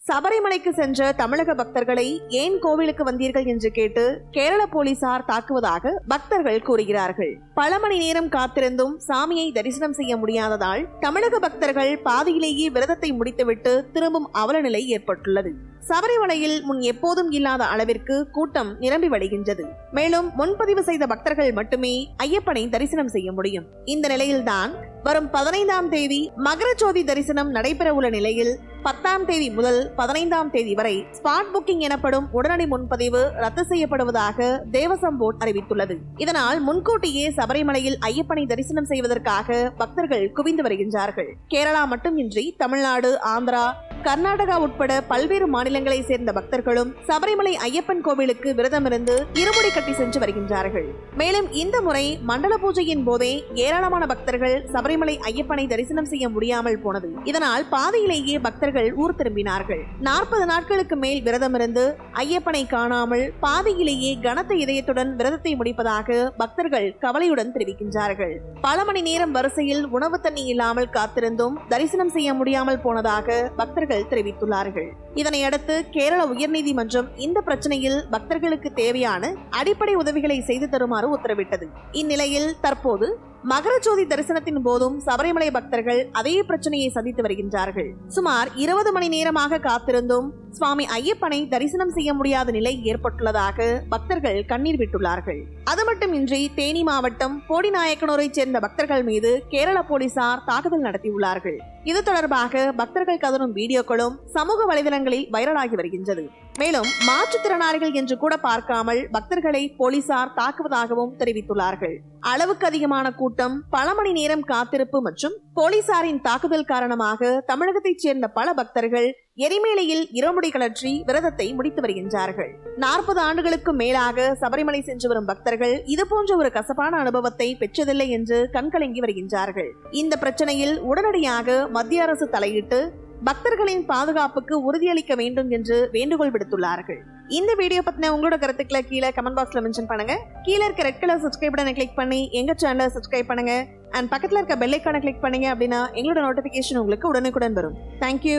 சபரிமலைக்கு சென்ற தமிழக பக்தர்களை ஏன் கோவிலுக்கு வந்தீர்கள் என்று கேட்டு கேரள போலீசார் தாக்குவதாக பக்தர்கள் கூறுகிறார்கள். பல மணி நேரம் காத்திருந்தும் சாமியை தரிசனம் செய்ய முடியாததால் தமிழக பக்தர்கள் பாதியிலேயே விரதத்தை முடித்துவிட்டு திரும்பும் அவல நிலை ஏற்பட்டுள்ளது. சபரிமலையில் முன் எப்போதும் இல்லாத அளவிற்கு கூட்டம் நிரம்பி வழிகின்றது. மேலும் முன்பதிவு செய்த பக்தர்கள் மட்டுமே ஐயப்பனை தரிசனம் செய்ய முடியும். இந்த நிலையில்தான் வரும் 15ஆம் தேதி மகர ஜோதி தரிசனம் நடைபெற உள்ள நிலையில் 10ஆம் தேதி முதல் 15ஆம் தேதி வரை ஸ்பாட் புக்கிங் எனப்படும் உடனடி முன்பதிவு ரத்து செய்யப்படுவதாக தேவசம் போர்டு அறிவித்துள்ளது. இதனால் முன்கூட்டியே சபரிமலையில் ஐயப்பனை தரிசனம் செய்வதற்காக பக்தர்கள் குவிந்து வருகின்றார்கள். கேரளா மட்டுமின்றி தமிழ்நாடு, ஆந்திரா, கர்நாடகா உட்பட பல்வேறு மாநிலங்களை சேர்ந்த பக்தர்களும் சபரிமலை ஐயப்பன் கோவிலுக்கு விரதமிருந்து இருமுடி கட்டி சென்று வருகின்றார்கள். மேலும் இந்த முறை மண்டல பூஜையின் போதே ஏராளமான பக்தர்கள் சபரிமலை ஐயப்பனை தரிசனம் செய்ய முடியாமல் போனது. இதனால் பாதியிலேயே பக்தர்கள் ஊர் திரும்பினார்கள். 40 நாட்களுக்கு மேல் விரதமிருந்து ஐயப்பனை காணாமல் பாதியிலேயே கனத்த இதயத்துடன் விரதத்தை முடிப்பதாக பக்தர்கள் கவலையுடன் தெரிவிக்கின்றார்கள். பல மணி நேரம் வரிசையில் உணவு தண்ணி இல்லாமல் காத்திருந்தும் தரிசனம் செய்ய முடியாமல் போனதாக பக்தர்கள் தெரிவித்துள்ளார்கள். இதனையடுத்து கேரள உயர்நீதிமன்றம் இந்த பிரச்சனையில் பக்தர்களுக்கு தேவையான அடிப்படை உதவிகளை செய்து தருமாறு உத்தரவிட்டது. இந்நிலையில் தற்போது மகர ஜோதி தரிசனத்தின் போதும் சபரிமலை பக்தர்கள் அதே பிரச்சனையை சந்தித்து வருகின்றார்கள். சுமார் 20 மணி நேரமாக காத்திருந்தும் சுவாமி ஐயப்பனை தரிசனம் செய்ய முடியாத நிலை ஏற்பட்டுள்ளதாக பக்தர்கள் கண்ணீர் விட்டுள்ளார்கள். அது மட்டுமின்றி தேனி மாவட்டம் போடிநாயக்கனூரை சேர்ந்த பக்தர்கள் மீது கேரள போலீசார் தாக்குதல் நடத்தியுள்ளார்கள். இது தொடர்பாக பக்தர்கள் கதறும் வீடியோக்களும் சமூக வலைதளங்களில் வைரலாகி வருகின்றது. மேலும் மாற்றுத்திறனாளிகள் என்று கூட பார்க்காமல் பக்தர்களை போலீசார் தாக்குவதாகவும் தெரிவித்துள்ளார்கள். அளவுக்கு அதிகமான கூட்டம், பல மணி நேரம் காத்திருப்பு மற்றும் போலீசாரின் தாக்குதல் காரணமாக தமிழகத்தைச் சேர்ந்த பல பக்தர்கள் எரிமேலையில் இருமுடி கலற்றி விரதத்தை முடித்து வருகின்றார்கள். 40 ஆண்டுகளுக்கும் மேலாக சபரிமலை சென்று வரும் பக்தர்கள் இதுபோன்ற ஒரு கசப்பான அனுபவத்தை பெற்றதில்லை என்று கண்கலங்கி வருகின்றார்கள். இந்த பிரச்சனையில் உடனடியாக மத்திய அரசு தலையிட்டு பக்தர்களின் பாதுகாப்புக்கு உறுதியளிக்க வேண்டும் என்று வேண்டுகோள் விடுத்துள்ளார்கள். இந்த வீடியோ பத்தின உங்களோட கருத்துக்களை கீழே கமெண்ட் பாக்ஸ்ல மென்ஷன் பண்ணுங்க. கீழே இருக்க ரெட் கலர் சப்ஸ்கிரைப் பட்டனை கிளிக் பண்ணி எங்க சேனலை சப்ஸ்கிரைப் பண்ணுங்க. அண்ட் பக்கத்துல இருக்க பெல் ஐகானை கிளிக் பண்ணீங்க அப்படின்னா எங்களோட நோட்டிபிகேஷன் உங்களுக்கு உடனுக்குடன் வரும். தேங்க்யூ.